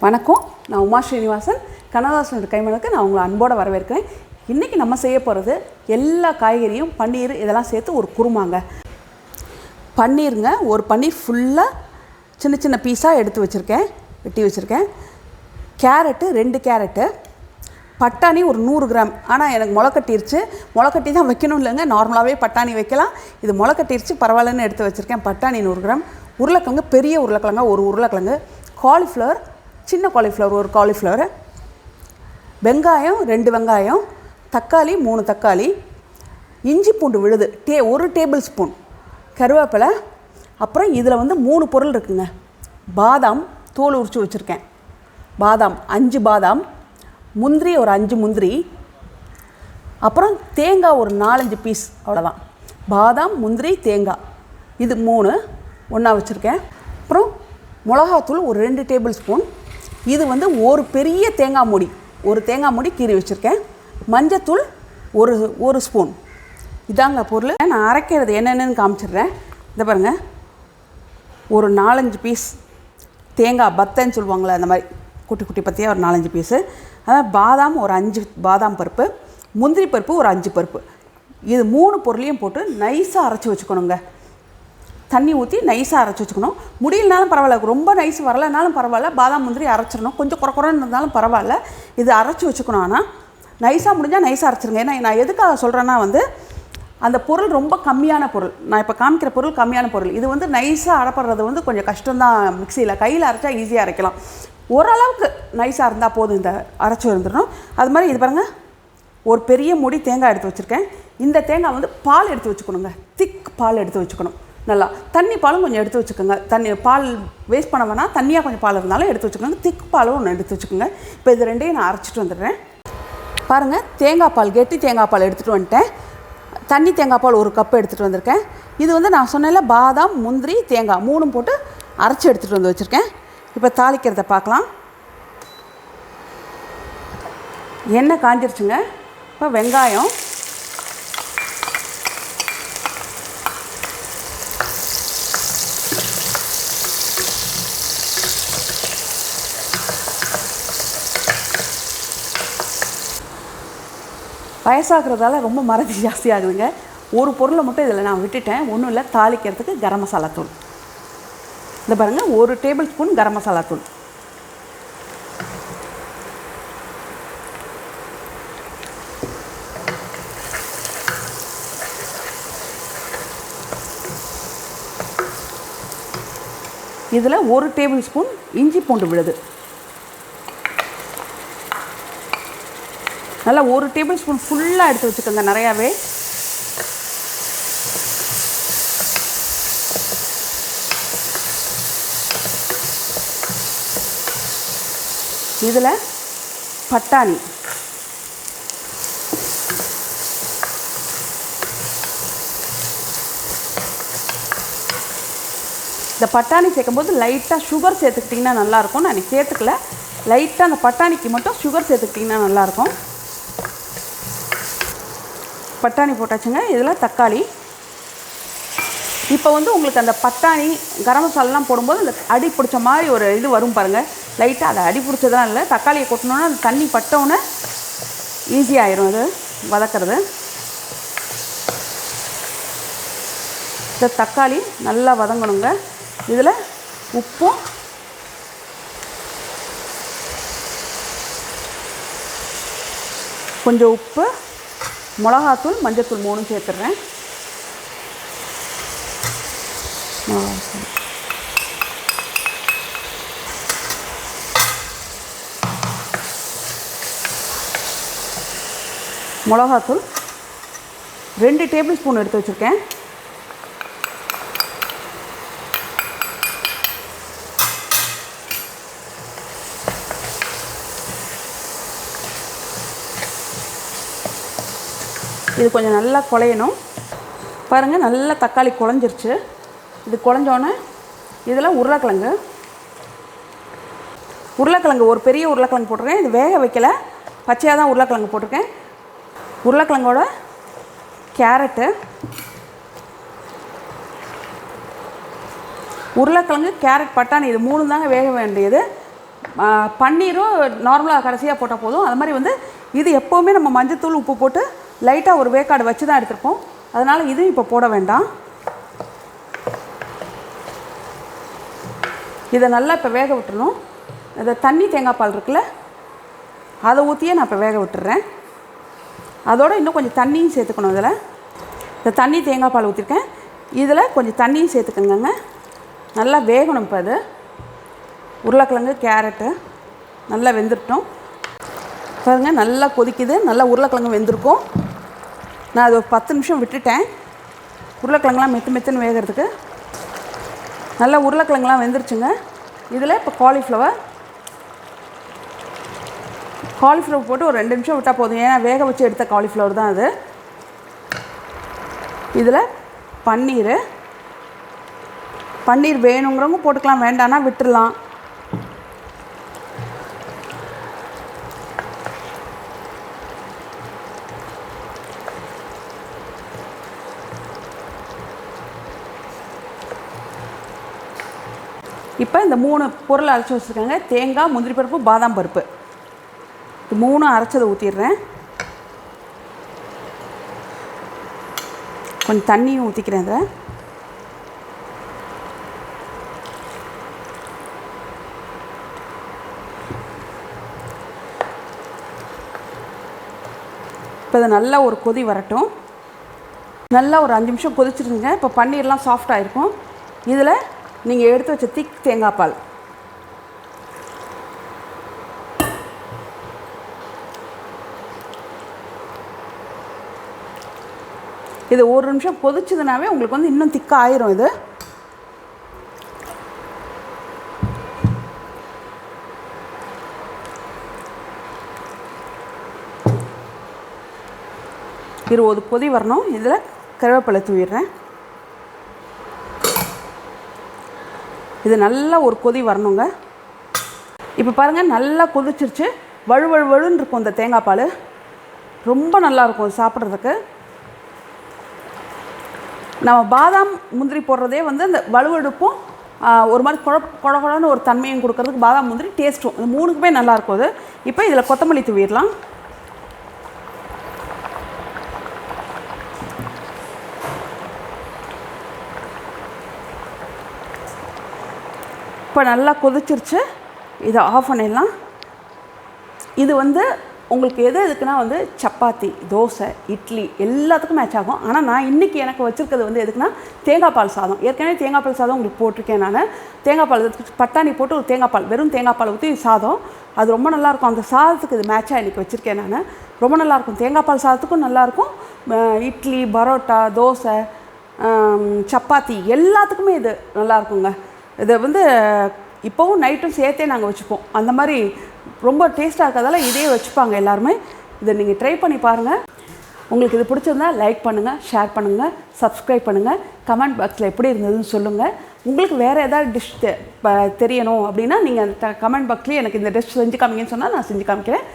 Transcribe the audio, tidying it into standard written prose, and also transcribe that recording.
வணக்கம், நான் உமா ஸ்ரீனிவாசன். கண்ணதாசனோட கைமனுக்கு நான் உங்களை அன்போடு வரவேற்கிறேன். இன்றைக்கி நம்ம செய்ய போகிறது எல்லா காய்கறியும் பன்னீர் இதெல்லாம் சேர்த்து ஒரு குருமாங்க. பன்னீருங்க, ஒரு பன்னீர் ஃபுல்லாக சின்ன சின்ன பீஸாக எடுத்து வச்சுருக்கேன், வெட்டி வச்சுருக்கேன். கேரட்டு 2 கேரட்டு, பட்டாணி ஒரு 100 கிராம். ஆனால் எனக்கு முளைக்கட்டிருச்சு, முளைக்கட்டி தான் வைக்கணும் இல்லைங்க, நார்மலாகவே பட்டாணி வைக்கலாம். இது முளைக்கட்டிருச்சு, பரவாயில்லன்னு எடுத்து வச்சுருக்கேன். பட்டாணி 100 கிராம், உருளைக்கிழங்கு பெரிய உருளைக்கிழங்கா ஒரு உருளைக்கிழங்கு, காலிஃப்ளவர் சின்ன காலிஃப்ளவர் ஒரு காலிஃப்ளவர், வெங்காயம் 2 வெங்காயம், தக்காளி 3 தக்காளி, இஞ்சி பூண்டு விழுது 1 டேபிள் ஸ்பூன், கருவேப்பிலை. அப்புறம் இதில் 3 பொருள் இருக்குங்க. பாதாம் தோல் உரித்து வச்சுருக்கேன், பாதாம் 5 பாதாம், முந்திரி ஒரு 5 முந்திரி, அப்புறம் தேங்காய் ஒரு 4-5 பீஸ், அவ்வளோதான். பாதாம், முந்திரி, தேங்காய் இது 3 ஒன்றா வச்சுருக்கேன். அப்புறம் மிளகாத்தூள் ஒரு 2 டேபிள் ஸ்பூன். இது ஒரு பெரிய தேங்காய் மூடி, ஒரு தேங்காய் மூடி கீறி வச்சுருக்கேன். மஞ்சத்தூள் ஒரு ஸ்பூன். இதாங்க பொருள். நான் அரைக்கிறது என்னென்னு காமிச்சிடுறேன். இதை பாருங்கள், ஒரு 4-5 பீஸ் தேங்காய் பத்தைன்னு சொல்லுவாங்களே, அந்த மாதிரி குட்டி குட்டி பற்றியாக ஒரு 4-5 பீஸு. அதாவது பாதாம் ஒரு 5 பாதாம் பருப்பு, முந்திரி பருப்பு ஒரு 5 பருப்பு. இது 3 பொருளையும் போட்டு நைஸாக அரைச்சி வச்சுக்கணுங்க. தண்ணி ஊற்றி நைஸாக அரைச்சி வச்சுக்கணும். முடியலனாலும் பரவாயில்ல, ரொம்ப நைஸ் வரலைனாலும் பரவாயில்ல, பாதாம் முந்திரி அரைச்சிடணும். கொஞ்சம் குறைன்னு இருந்தாலும் பரவாயில்ல, இது அரைச்சி வச்சுக்கணும். ஆனால் நைஸாக முடிஞ்சால் நைஸாக அரைச்சிருங்க. ஏன்னா நான் எதுக்காக சொல்கிறேன்னா அந்த பொருள் ரொம்ப கம்மியான பொருள். நான் இப்போ காமிக்கிற பொருள் கம்மியான பொருள். இது நைஸாக அரைப்படுறது கொஞ்சம் கஷ்டம்தான். மிக்சியில் கையில் அரைச்சா ஈஸியாக அரைக்கலாம். ஓரளவுக்கு நைஸாக இருந்தால் போதும், இந்த அரைச்சி வந்துடணும். அது மாதிரி இது பாருங்கள், ஒரு பெரிய மூடி தேங்காய் எடுத்து வச்சுருக்கேன். இந்த தேங்காய் பால் எடுத்து வச்சுக்கணுங்க, திக் பால் எடுத்து வச்சுக்கணும். நல்லா தண்ணி பாலும் கொஞ்சம் எடுத்து வச்சுக்கோங்க. பால் வேஸ்ட் பண்ண வேணால் தண்ணியாக கொஞ்சம் பால் இருந்தாலும் எடுத்து வச்சுக்கோங்க. திக் பாலும் ஒன்று எடுத்து வச்சுக்கோங்க. இப்போ இது ரெண்டையும் நான் அரைச்சிட்டு வந்துடுறேன். பாருங்கள், தேங்காய் பால், கெட்டி தேங்காய் பால் எடுத்துகிட்டு வந்துட்டேன். தண்ணி தேங்காய் பால் 1 கப் எடுத்துகிட்டு வந்திருக்கேன். இது நான் சொன்னேன்ல, பாதாம், முந்திரி, தேங்காய் 3 போட்டு அரைச்சி எடுத்துகிட்டு வந்து வச்சுருக்கேன். இப்போ தாளிக்கிறத பார்க்கலாம். எண்ணெய் காஞ்சிருச்சுங்க. இப்போ வெங்காயம், வயசாகிறதால ரொம்ப மறதி ஜாஸ்தியாகுதுங்க. ஒரு பொருளை மட்டும் இதில் நான் விட்டுட்டேன். ஒன்றும் இல்லை, தாளிக்கிறதுக்கு கரம் மசாலா தூள். இந்த பாருங்கள், 1 டேபிள் ஸ்பூன் கரம் மசாலா தூள். இதில் 1 டேபிள் ஸ்பூன் இஞ்சி பூண்டு விழுது. நல்லா 1 டேபிள் ஸ்பூன் ஃபுல்லாக எடுத்து வச்சுக்கோங்க, நிறையாவே. இதில் பட்டாணி, இந்த பட்டாணி சேர்க்கும்போது லைட்டாக சுகர் சேர்த்துக்கிட்டிங்கன்னா நல்லாயிருக்கும். நான் இன்றைக்கி சேர்த்துக்கல, லைட்டாக அந்த பட்டாணிக்கு மட்டும் சுகர் சேர்த்துக்கிட்டிங்கன்னா நல்லாயிருக்கும். பட்டாணி போட்டாச்சுங்க. இதில் தக்காளி. இப்போ உங்களுக்கு அந்த பட்டாணி கரம் மசாலாலாம் போடும்போது அந்த அடி பிடிச்ச மாதிரி ஒரு இது வரும் பாருங்கள். லைட்டாக அதை அடி பிடிச்சதெல்லாம் இல்லை, தக்காளியை கொட்டினோன்னா அந்த தண்ணி பட்டவுடனே ஈஸியாகிடும் அது வதக்கிறது. இந்த தக்காளி நல்லா வதங்கணுங்க. இதில் உப்பும் கொஞ்சம் உப்பு, மிளகாத்தூள், மஞ்சத்தூள் 3 சேர்த்துட்றேன். மிளகாத்தூள் 2 டேபிள் ஸ்பூன் எடுத்து வச்சுருக்கேன். இது கொஞ்சம் நல்லா குழையணும். பாருங்கள், நல்லா தக்காளி குழஞ்சிருச்சு. இது குழஞ்சோன்னே இதில் உருளைக்கிழங்கு ஒரு பெரிய உருளைக்கிழங்கு போட்டிருக்கேன். இது வேக வைக்கலை, பச்சையாக தான் உருளைக்கிழங்கு போட்டிருக்கேன். உருளைக்கிழங்கோட கேரட்டு, உருளைக்கிழங்கு, கேரட், பட்டாணி இது மூணு தாங்க வேக வேண்டியது. பன்னீரும் நார்மலாக கடைசியாக போட்டால் போதும். அது மாதிரி வந்து இது எப்போவுமே நம்ம மஞ்சத்தூள் உப்பு போட்டு லைட்டாக ஒரு வேக்காடு வச்சு தான் எடுத்துருப்போம். அதனால் இதுவும் இப்போ போட வேண்டாம். இதை நல்லா இப்போ வேக விட்டுறணும். இந்த தண்ணி தேங்காய் பால் இருக்குல்ல, அதை ஊற்றியே நான் இப்போ வேக விட்டுறேன். அதோடு இன்னும் கொஞ்சம் தண்ணியும் சேர்த்துக்கணும். இதில் இந்த தண்ணி தேங்காய் பால் ஊற்றிருக்கேன், இதில் கொஞ்சம் தண்ணியும் சேர்த்துக்கோங்க. நல்லா வேகணும். இப்போ அது உருளைக்கிழங்கு கேரட்டு நல்லா வெந்துட்டோம் பாருங்கள். நல்லா கொதிக்குது, நல்லா உருளைக்கிழங்கு வெந்திருக்கும். நான் அது ஒரு 10 நிமிஷம் விட்டுட்டேன் உருளைக்கிழங்குலாம் மெத்துன்னு வேகிறதுக்கு. நல்லா உருளைக்கிழங்குலாம் வெந்துருச்சுங்க. இதில் இப்போ காலிஃப்ளவர் போட்டு ஒரு 2 நிமிஷம் விட்டால் போதும். ஏன்னா வேக வச்சு எடுத்த காலிஃப்ளவர் தான் அது. இதில் பன்னீர் வேணுங்கிறவங்க போட்டுக்கலாம், வேண்டான்னா விட்டுடலாம். இப்போ இந்த 3 பொருள் அரைச்சி வச்சுருக்காங்க. தேங்காய், முந்திரி பருப்பு, பாதாம் பருப்பு, இது 3 அரைச்சதை ஊற்றிடுறேன். கொஞ்சம் தண்ணியும் ஊற்றிக்கிறேன். இதை இப்போ இதை நல்லா ஒரு கொதி வரட்டும். நல்லா ஒரு 5 நிமிஷம் கொதிச்சிருங்க. இப்போ பன்னீர்லாம் சாஃப்ட் ஆகிருக்கும். இதில் நீங்கள் எடுத்து வச்ச திக் தேங்காய் பால் இது ஒரு நிமிஷம் கொதிச்சதுனாவே உங்களுக்கு வந்து இன்னும் திக்காக ஆயிரும். இது ஒரு கொதி வரணும். இதில் கருவேப்பிலை தூவிடுறேன். இது நல்லா ஒரு கொதி வரணுங்க. இப்போ பாருங்கள், நல்லா கொதிச்சிருச்சு. வழுவழுன்னு இருக்கும் இந்த தேங்காய் பால். ரொம்ப நல்லாயிருக்கும் சாப்பிட்றதுக்கு. நம்ம பாதாம் முந்திரி போடுறதே வந்து அந்த வலுவெடுப்பும் ஒரு மாதிரி குழன்னு ஒரு தன்மையும் கொடுக்கறதுக்கு பாதாம் முந்திரி டேஸ்ட்டும், இந்த 3க்குமே நல்லாயிருக்கும் அது. இப்போ இதில் கொத்தமல்லி தூவிடலாம். இப்போ நல்லா கொதிச்சிருச்சு. இதை ஆஃப் பண்ணிடலாம். இது வந்து உங்களுக்கு எதுக்குன்னா வந்து சப்பாத்தி, தோசை, இட்லி எல்லாத்துக்கும் மேட்ச் ஆகும். ஆனால் நான் இன்றைக்கி எனக்கு வச்சுருக்கிறது வந்து எதுக்குன்னா தேங்காய் பால் சாதம். ஏற்கனவே தேங்காய் பால் சாதம் உங்களுக்கு போட்டிருக்கேன். நான் தேங்காய் பால் பட்டாணி போட்டு ஒரு தேங்காய் பால், வெறும் தேங்காய் பால் ஊற்றி சாதம், அது ரொம்ப நல்லாயிருக்கும். அந்த சாதத்துக்கு இது மேட்சாக இன்றைக்கி வச்சுருக்கேன் நான். ரொம்ப நல்லாயிருக்கும். தேங்காய் பால் சாதத்துக்கும் நல்லாயிருக்கும். இட்லி, பரோட்டா, தோசை, சப்பாத்தி எல்லாத்துக்குமே இது நல்லாயிருக்குங்க. இதை வந்து இப்போவும் நைட்டும் சேர்த்தே நாங்கள் வச்சுப்போம். அந்த மாதிரி ரொம்ப டேஸ்ட்டாக இருக்கிறதால இதே வச்சுப்பாங்க எல்லாருமே. இதை நீங்கள் ட்ரை பண்ணி பாருங்கள். உங்களுக்கு இது பிடிச்சிருந்தா லைக் பண்ணுங்கள், ஷேர் பண்ணுங்கள், சப்ஸ்கிரைப் பண்ணுங்கள். கமெண்ட் பாக்ஸில் எப்படி இருந்ததுன்னு சொல்லுங்கள். உங்களுக்கு வேறு ஏதாவது டிஷ் தெரியணும் அப்படின்னா நீங்கள் அந்த கமெண்ட் பாக்ஸ்லேயே எனக்கு இந்த டிஷ் செஞ்சு காமிங்கன்னு சொன்னால் நான் செஞ்சு காமிக்கிறேன்.